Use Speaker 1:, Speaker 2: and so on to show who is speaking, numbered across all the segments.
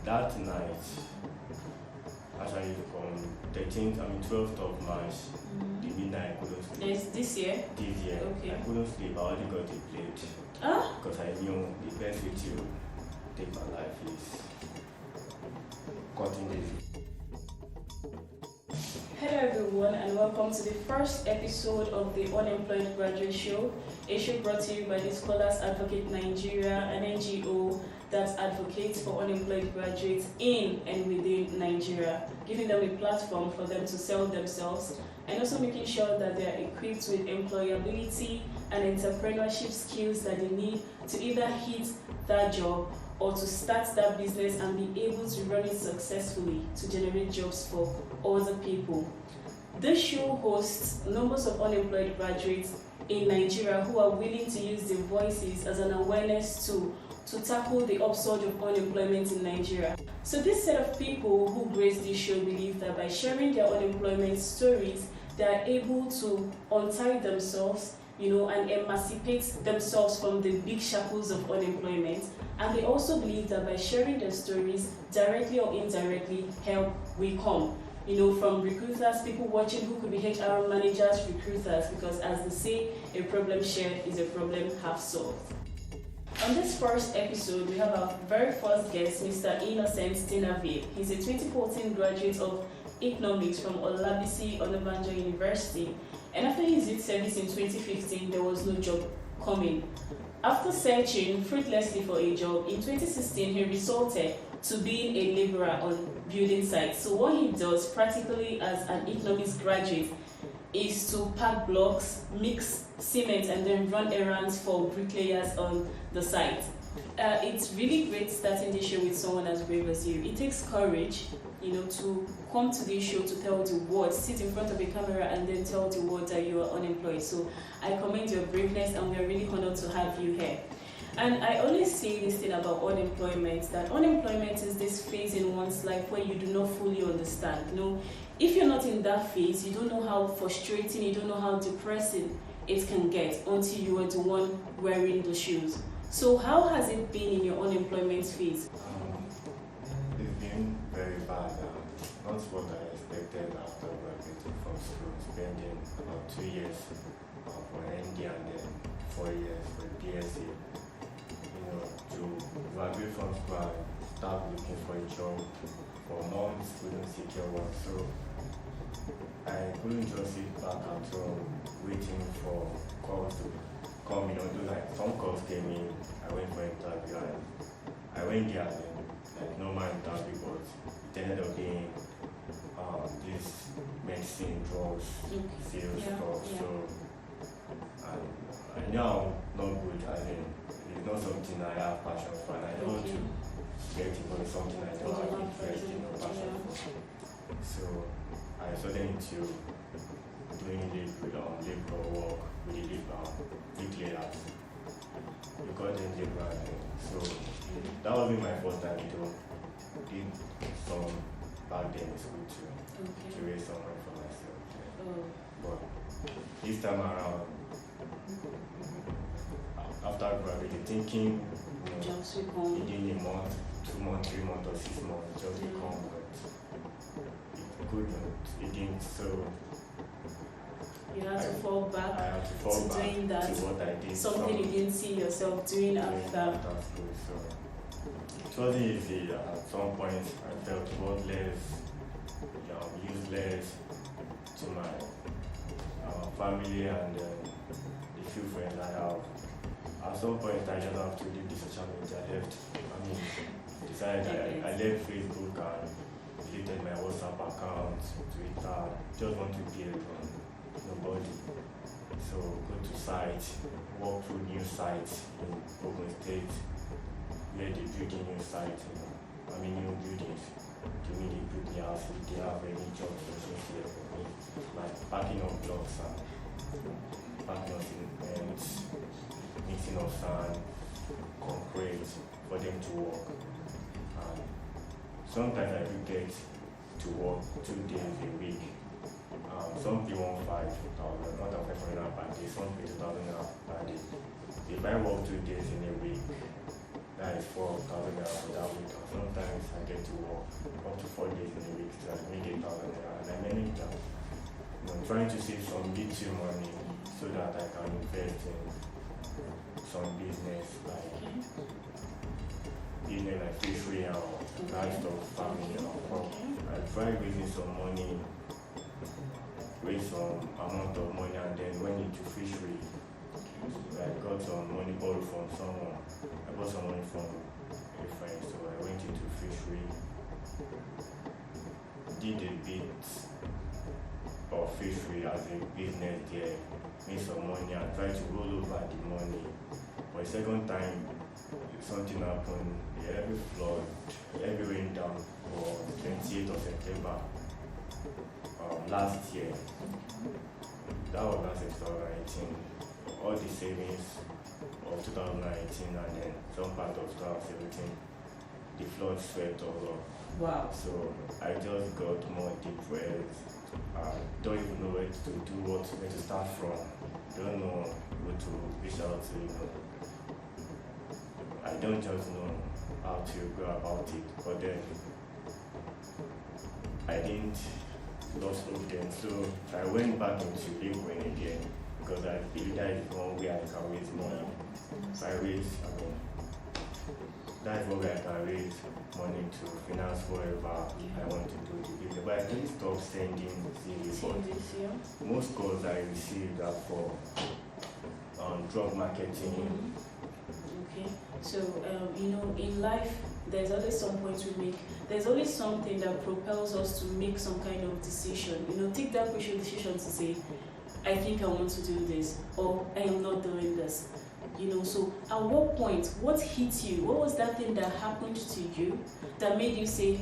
Speaker 1: That night, actually from 12th of March, the midnight I couldn't sleep.
Speaker 2: Is this year?
Speaker 1: This year,
Speaker 2: Okay.
Speaker 1: I couldn't sleep. I only got a plate because I knew the best way to take my life is cutting it.
Speaker 2: Hello everyone and welcome to the first episode of the Unemployed Graduate Show, a show brought to you by the Scholars Advocate Nigeria, an NGO that advocates for unemployed graduates in and within Nigeria, giving them a platform for them to sell themselves and also making sure that they are equipped with employability and entrepreneurship skills that they need to either hit that job or to start that business and be able to run it successfully to generate jobs for other people. This show hosts numbers of unemployed graduates in Nigeria who are willing to use their voices as an awareness tool to tackle the upsurge of unemployment in Nigeria. So this set of people who grace this show believe that by sharing their unemployment stories, they are able to untie themselves, and emancipate themselves from the big shackles of unemployment. And they also believe that by sharing their stories, directly or indirectly, help will come. From recruiters, people watching who could be HR managers, recruiters, because as they say, a problem shared is a problem half solved. On this first episode, we have our very first guest, Mr. Innocent Denavide. He's a 2014 graduate of Economics from Olabisi Onabanjo University. And after his youth service in 2015, there was no job coming. After searching fruitlessly for a job, in 2016, he resorted to being a laborer on building sites. So what he does practically as an economics graduate is to pack blocks, mix cement, and then run errands for bricklayers on the site. It's really great starting this show with someone as brave as you. It takes courage, to come to this show to tell the world, sit in front of a camera and then tell the world that you are unemployed. So I commend your braveness and we are really honored to have you here. And I always say this thing about unemployment, that unemployment is this phase in one's life where you do not fully understand. If you're not in that phase, you don't know how frustrating, you don't know how depressing it can get until you are the one wearing the shoes. So how has it been in your unemployment phase?
Speaker 1: It's been very bad. Not what I expected after graduating from school, spending about 2 years for ND and then 4 years for BSc. To graduate from school and start looking for a job for months, couldn't secure one. So I couldn't just sit back at home waiting for calls to come. Some calls came in, I went for interview and I went there and normal interview, but it ended up being this medicine, drugs, sales stuff. So I know I'm not good at it. It's not something I have passion for, and I don't want to get involved in something I don't have interest, passion for. So I started into doing labor work with the bricklayers. We call them labor. So that was my first time did some back then in school to raise some money for myself. But this time around, after graduating, thinking within a month, 2 months, 3 months, or 6 months, just become, but it couldn't. It didn't. So
Speaker 2: you had to fall back to doing that.
Speaker 1: To what I did.
Speaker 2: Something you didn't see yourself doing after
Speaker 1: school. So it wasn't easy. At some point, I felt worthless, useless to my family and the few friends I have. At some point, I just have to leave the social media. Decided I left Facebook and deleted my WhatsApp account, Twitter. Just want to be alone, nobody. So go to sites, walk through new sites in Ogun State, where they building new sites, new buildings. To me, they build the house. If they have any jobs here for me, like packing up blocks and packing up cements, mixing of sand, concrete for them to work. And sometimes I do get to work 2 days a week. Some people want 5,000, not 500 per day, some pay 2,000 per day. if I work 2 days in a week, that is 4,000 naira for that week. And sometimes I get to work up to 4 days in a week, so I make 8,000 naira. And I manage that. I'm trying to save some little money so that I can invest in some business like fishery or livestock farming or crop. I try raising some money, raise some amount of money, and then went into fishery. I got some money borrowed from someone. I got some money from a friend, so I went into fishery, did a bit of fishery as a business there, made some money and tried to roll over the money. But the second time, something happened, the heavy flood, heavy rain down for 28th of September last year. That was last 2019. All the savings of 2019 and then some part of 2017, the flood swept all up.
Speaker 2: Wow.
Speaker 1: So I just got more depressed. Don't even know where to do where to start from. Don't know who to reach out to. I don't just know how to go about it. But then I didn't lost hope then, so I went back into Bitcoin again because I believe that is one way I can raise money. So that is one way I can raise money to finance whatever I want to do to business. But I didn't stop sending CVs. But most calls I received are for drug marketing.
Speaker 2: Okay, so in life, there's always some points we make. There's always something that propels us to make some kind of decision. Take that crucial decision to say, I think I want to do this, or I am not doing this. So at what point, what hit you? What was that thing that happened to you that made you say,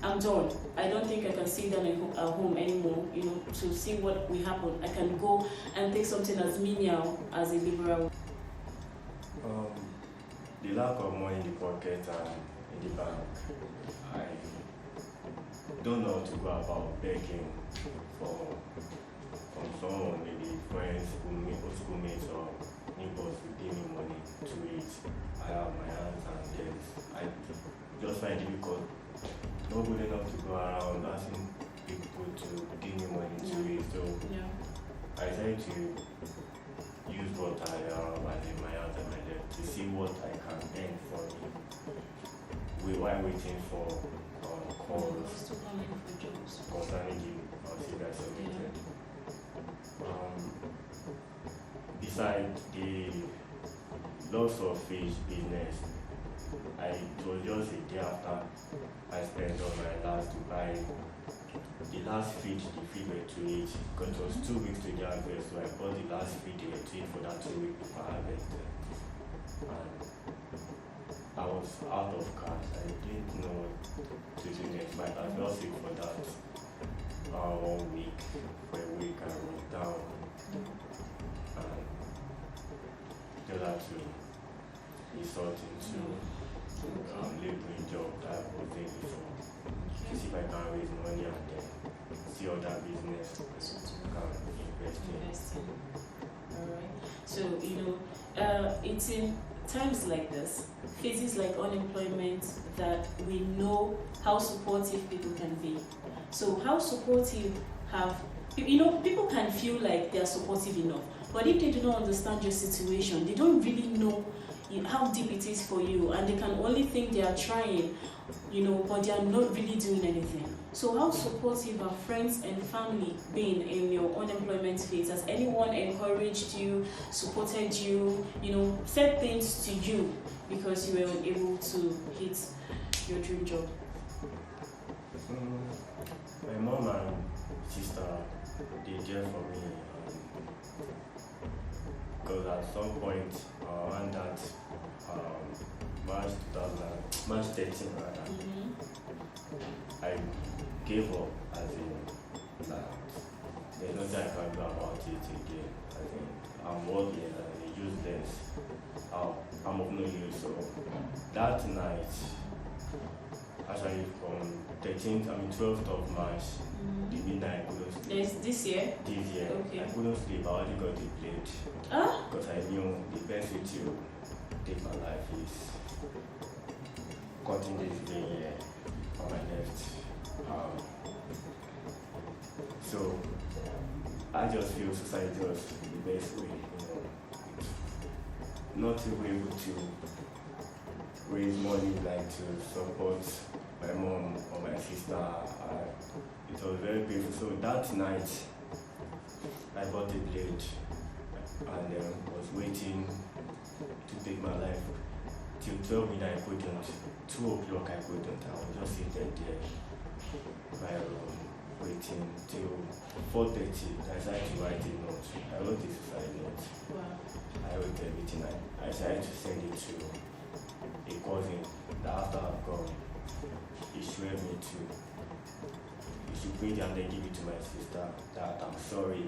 Speaker 2: I'm done. I don't think I can sit down at home anymore, to see what will happen. I can go and take something as menial as a liberal.
Speaker 1: The lack of money in the pocket and in the bank. I don't know how to go about begging from someone, maybe friends, schoolmates, or neighbors to give me money to eat. I have my hands and legs. I just find it difficult. Not good enough to go around asking people to give me money to eat. So I try to use what I have in my hands and my legs to see what I can earn for me. While waiting for calls concerning the CV I submitted. Besides the loss of fish business, it was just a day after I spent on my last to buy the last feed the feed were to eat, because it was 2 weeks to the harvest, so I bought the last feed they were to eat for that 2 weeks before harvest. And I was out of cash. I didn't know what to do next, but I fell sick for that 1 week. For a week I was down and just had to resort into laboring job that I was doing before to see if I can raise money and then see other business can invest in.
Speaker 2: Alright. So it's in times like this, phases like unemployment, that we know how supportive people can be. So how supportive people can feel like they are supportive enough, but if they do not understand your situation, they don't really know how deep it is for you, and they can only think they are trying, but they are not really doing anything. So how supportive have friends and family been in your unemployment phase? Has anyone encouraged you, supported you, said things to you because you were unable to hit your dream job?
Speaker 1: My mom and sister, they there for me, because at some point around that March 13 rather, I gave up, as in that there's nothing I can do about it again. I'm working and useless. I'm of no use. So that night Actually, from 12th of March, the midnight I couldn't sleep.
Speaker 2: This year?
Speaker 1: This year.
Speaker 2: Okay.
Speaker 1: I couldn't sleep. I only got the plate. Because I knew the best way to take my life is cutting this vein here on my left. So I just feel society was the best way, not to be able to raise money like to support my mom or my sister. It was very painful. So that night I bought a blade and was waiting to take my life till 12 midnight I couldn't, 2 o'clock I couldn't. I was just sitting there by waiting till 4:30. I decided to write a note. I wrote a suicide note.
Speaker 2: Wow.
Speaker 1: I wrote everything. I decided to send it to a cousin that after I've gone, he swear me to. He should bring it and then give it to my sister that I'm sorry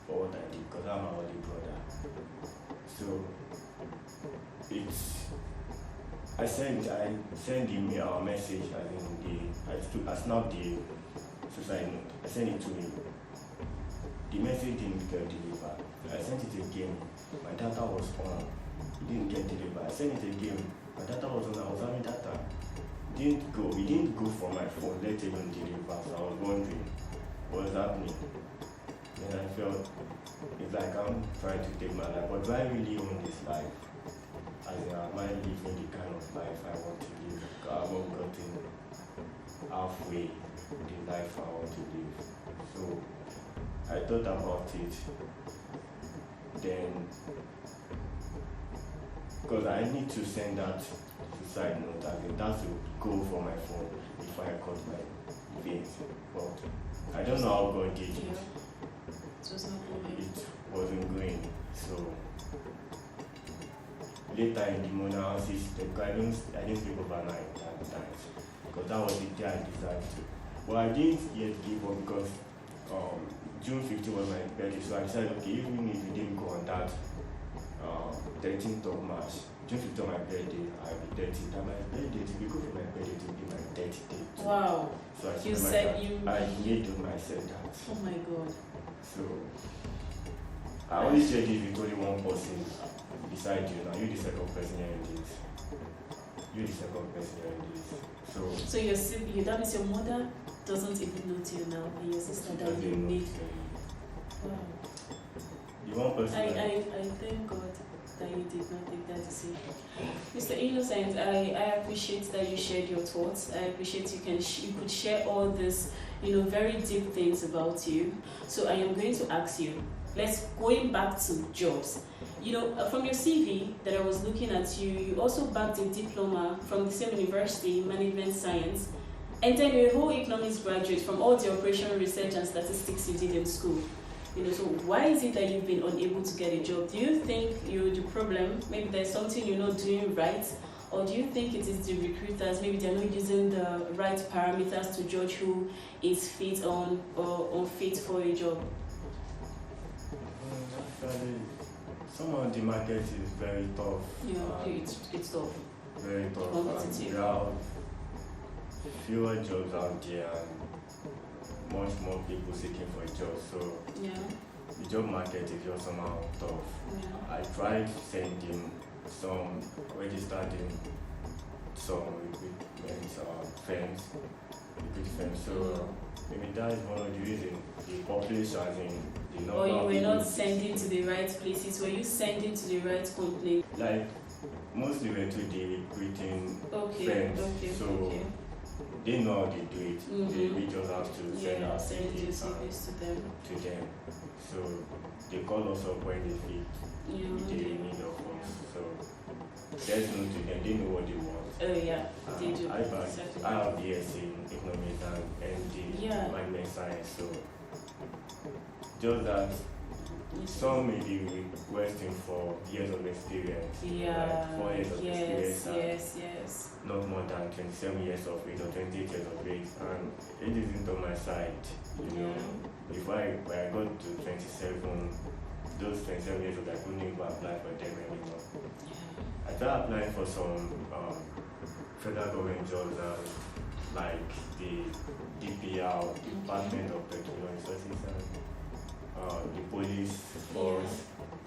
Speaker 1: for what I did because I'm my only brother. So I sent him a message I snapped the suicide note. I sent it to him. The message didn't get delivered. I sent it again. My data was on. It didn't get delivered. I sent it again. My data was on. I was having data. It didn't go for my phone, let alone deliver. So I was wondering what's happening. Then I felt it's like I'm trying to take my life. But do I really own this life? Am I living the kind of life I want to live? I haven't gotten halfway the life I want to live. So I thought about it. Then, because I need to send that suicide note, that's to go for my phone before I cut my veins. But I don't know how God did it.
Speaker 2: Yeah. So it's not going.
Speaker 1: It wasn't going. So later in the morning, I didn't sleep overnight at times because that was the day I decided to. But I didn't yet give up because June 15 was my birthday, so I decided, okay, even if you didn't go on that 13th of March, June 15 my birthday, I'll be 30. That my birthday, to be good for my birthday, to be my 30th day.
Speaker 2: Wow.
Speaker 1: So
Speaker 2: I
Speaker 1: made myself that.
Speaker 2: Oh my God.
Speaker 1: So I only share this with only one person beside you now. You're the second person hearing this. You're the second person hearing this. So
Speaker 2: your sibling, that means your mother doesn't even know till now, and your sister that you made. Wow.
Speaker 1: The one person.
Speaker 2: I thank God that you did not take that decision. Mr. Innocent, I appreciate that you shared your thoughts. I appreciate you could share all this, very deep things about you. So I am going to ask you, going back to jobs. From your CV that I was looking at, you also backed a diploma from the same university, management science, and then you're a whole economics graduate from all the operational research and statistics you did in school. So why is it that you've been unable to get a job? Do you think you're the problem? Maybe there's something you're not doing right? Or do you think it is the recruiters? Maybe they're not using the right parameters to judge who is fit or unfit for a job?
Speaker 1: Actually, some of the market is very tough.
Speaker 2: It's tough.
Speaker 1: Very tough.
Speaker 2: Competitive.
Speaker 1: There are fewer jobs out there and much more people seeking for a job. So the job market is just somehow tough.
Speaker 2: Yeah.
Speaker 1: I tried sending some registering some firms. So maybe that is one of the reasons. The population, as in the number.
Speaker 2: Or you
Speaker 1: of
Speaker 2: were
Speaker 1: people
Speaker 2: not sending to the right places. Were you sending to the right company?
Speaker 1: Like mostly went to the recruiting firms. So they know how they do it. We just have to send our CVs
Speaker 2: to them.
Speaker 1: So they call us up when they feel they need of us. So there's no to them. They know what they want.
Speaker 2: Oh yeah, they do.
Speaker 1: I have BSc in economics and MD management science. So just that some may be requesting for years of experience. Like 4 years of experience. Yes. Not more than 27 years of age or 28 years of age. And it isn't on my side. Before I got to 27, those 27 years old, I couldn't even apply for them anymore. I tried applying for some federal government jobs and like the DPR, Department of Petroleum Resources, and the police force,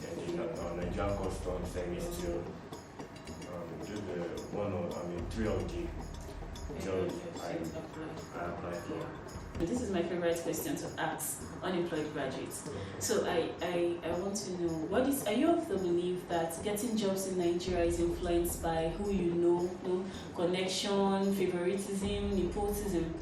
Speaker 1: and the Nigerian Customs Service too. Just three of the jobs I applied for.
Speaker 2: This is my favorite question to ask unemployed graduates. So I want to know, are you of the belief that getting jobs in Nigeria is influenced by who you know, connection, favoritism, nepotism?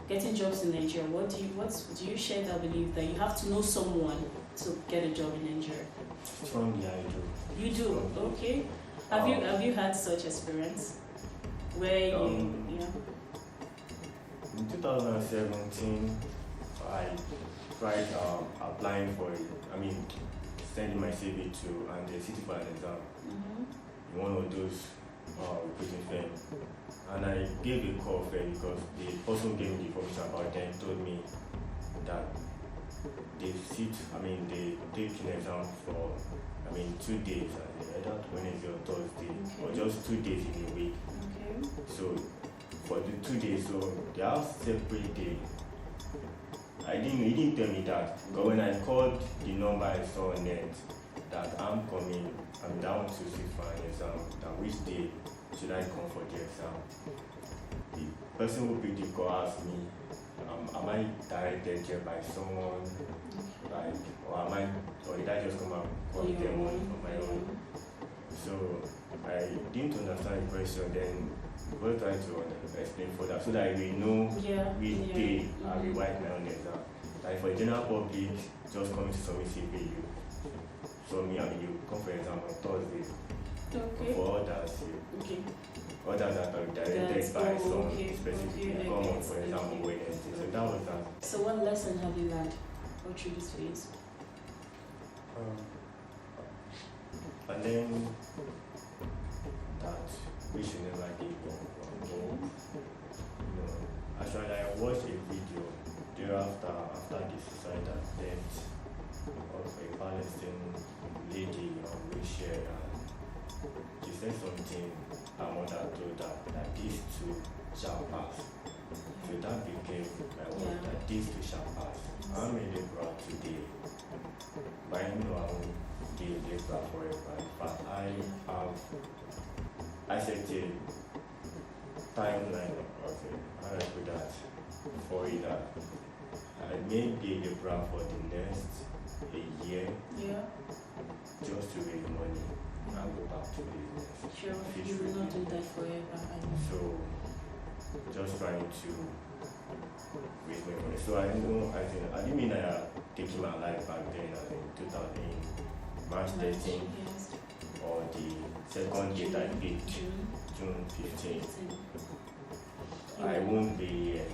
Speaker 2: Getting jobs in Nigeria, do you share that belief that you have to know someone to get a job in Nigeria?
Speaker 1: Strongly, I do.
Speaker 2: You do?
Speaker 1: Strongly.
Speaker 2: Okay. Have you had such experience where
Speaker 1: in 2017, I tried applying for sending my CV to and the city for an exam in one of those recruiting firms. And I gave a call first because the person who gave me the information about them told me that they take an exam for 2 days, either Wednesday or Thursday, or just 2 days in a week.
Speaker 2: Okay.
Speaker 1: So for the 2 days, so they have separate day. He didn't tell me that, but when I called the number I saw on net that I'm down to sit for an exam, that which day should I come for the exam? The person who picked the call asked me, am I directed here by someone, or did I just come and call them on my own? So I didn't understand the question. Then we'll try to explain further so that we know which day I will write my own exam. Like for the general public, just coming to submit CV, you come for exam on Thursday.
Speaker 2: Okay.
Speaker 1: For others, others that are directed by some specific come for example Wednesday. So that was that.
Speaker 2: So what lesson have you learned through this phase?
Speaker 1: And then that we should never give up. Actually, I watched a video after the suicidal death of a Palestinian lady on wheelchair, and she said something her mother told her that these two shall pass. So that became my word, that these two shall pass. I'm really proud today, but I know I won't be a labor forever. In fact, I set a timeline of it, how I put that, for it that I may be a labor for the next a year, just to raise money and go back to business.
Speaker 2: Sure, you will not do that forever.
Speaker 1: So, just trying to raise my money. So I didn't mean I taking my life back then, in 2000, March 13th, or the second date I picked, June 15th. I won't be here,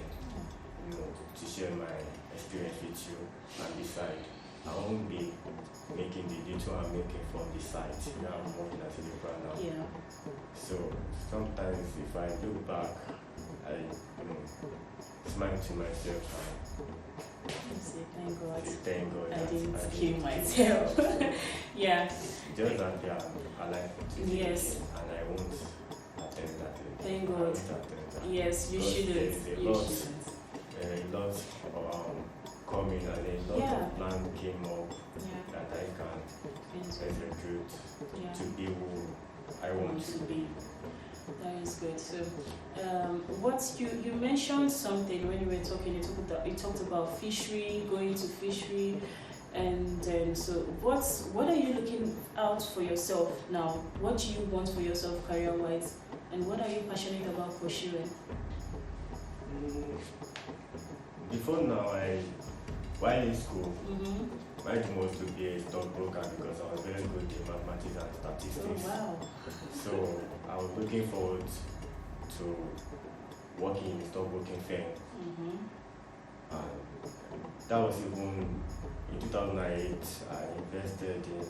Speaker 1: to share my experience with you and decide. I won't be making the little I'm making from the site. I'm working as a labourer now.
Speaker 2: Yeah.
Speaker 1: So sometimes if I look back, I smile to myself and
Speaker 2: say
Speaker 1: thank God
Speaker 2: I didn't kill myself. Yeah.
Speaker 1: Just that they are alive today.
Speaker 2: Yes.
Speaker 1: And I won't attend that.
Speaker 2: Thank God. Yes, you shouldn't.
Speaker 1: A lot coming, and a lot of plan came up that I can execute to be who I want to be.
Speaker 2: That is good. So, you mentioned something when you were talking. You talked about fishery, going to fishery, and then what are you looking out for yourself now? What do you want for yourself career-wise, and what are you passionate about pursuing?
Speaker 1: Before now, while in school, my dream was to be a stockbroker because I was very good in mathematics and statistics.
Speaker 2: Oh, wow.
Speaker 1: So I was looking forward to working in a stockbroking firm. And that was even in 2008. I invested in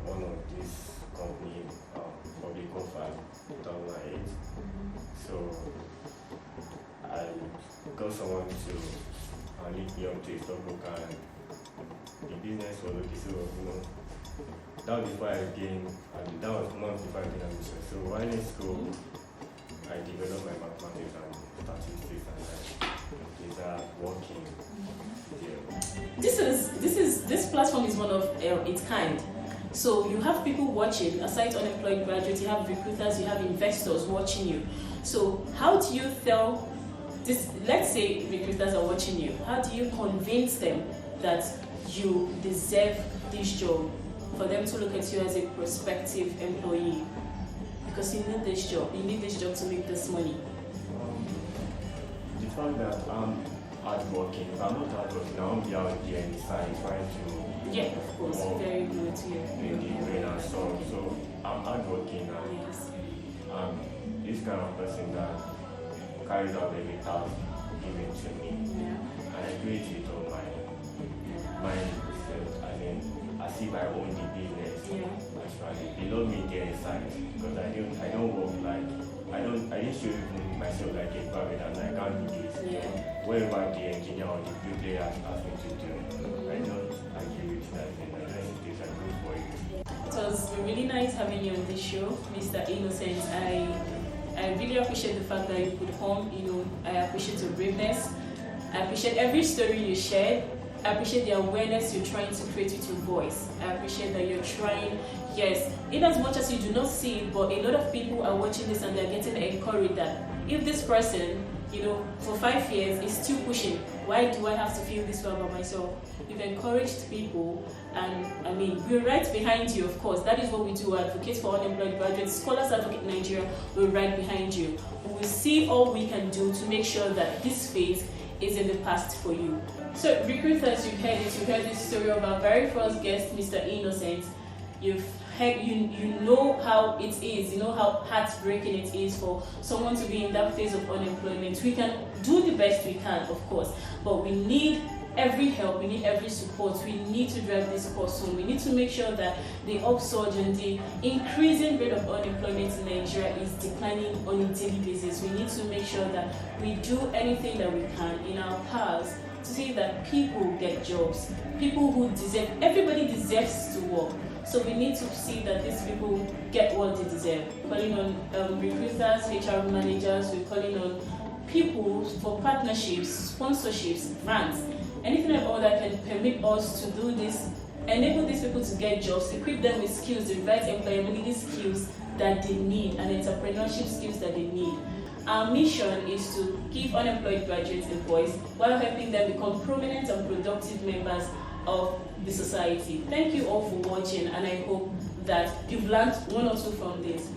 Speaker 1: one of these companies, public offer, 2008. So I got someone to link me up to a stockbroker, and the business was okay. So that was before I gained, that was months before I gained admission. So while in school, I developed my mathematics and statistics, and I started working there.
Speaker 2: This platform is one of its kind. So you have people watching, aside unemployed graduates, you have recruiters, you have investors watching you. So how do you tell this? Let's say recruiters are watching you. How do you convince them that you deserve this job, for them to look at you as a prospective employee? Because you need this job. You need this job to make this money.
Speaker 1: The fact that I'm hardworking. If I'm not hardworking, I won't be out there in the side trying to.
Speaker 2: Yeah, of course. Very good. Yeah.
Speaker 1: In the rain and storm. So I'm hardworking, and
Speaker 2: Yes.
Speaker 1: this kind of person that carries out every task given to me,
Speaker 2: Yeah.
Speaker 1: and I do it with all my mind. I mean, as if I own the business.
Speaker 2: Yeah.
Speaker 1: Actually, they love me there inside because I don't work like I didn't show even myself like a private, and I can't do this.
Speaker 2: Yeah.
Speaker 1: Whatever the engineer or the bricklayer asked me to do, I don't agree with that, and I don't think I go for it.
Speaker 2: It was really nice having you on this show, Mr. Innocent. I really appreciate the fact that you could come. I appreciate your braveness. I appreciate every story you shared. I appreciate the awareness you're trying to create with your voice. I appreciate that you're trying, yes, in as much as you do not see it, but a lot of people are watching this and they're getting encouraged that if this person, for 5 years is still pushing, why do I have to feel this way about myself? You've encouraged people, and we're right behind you, of course. That is what we do, advocate for unemployed graduates. Scholars Advocate Nigeria, we're right behind you. We will see all we can do to make sure that this phase is in the past for you. So, recruiters, you've heard this story of our very first guest, Mr. Innocent. You've heard, you know how it is, you know how heartbreaking it is for someone to be in that phase of unemployment. We can do the best we can, of course, but we need every help, we need every support. We need to drive this course home. We need to make sure that the upsurge and the increasing rate of unemployment in Nigeria is declining on a daily basis. We need to make sure that we do anything that we can in our powers to see that people get jobs. People who deserve, everybody deserves to work. So we need to see that these people get what they deserve. Calling on recruiters, HR managers, we're calling on people for partnerships, sponsorships, grants, anything at all that can permit us to do this, enable these people to get jobs, equip them with skills, the right employability skills that they need, and entrepreneurship skills that they need. Our mission is to give unemployed graduates a voice while helping them become prominent and productive members of the society. Thank you all for watching, and I hope that you've learned one or two from this.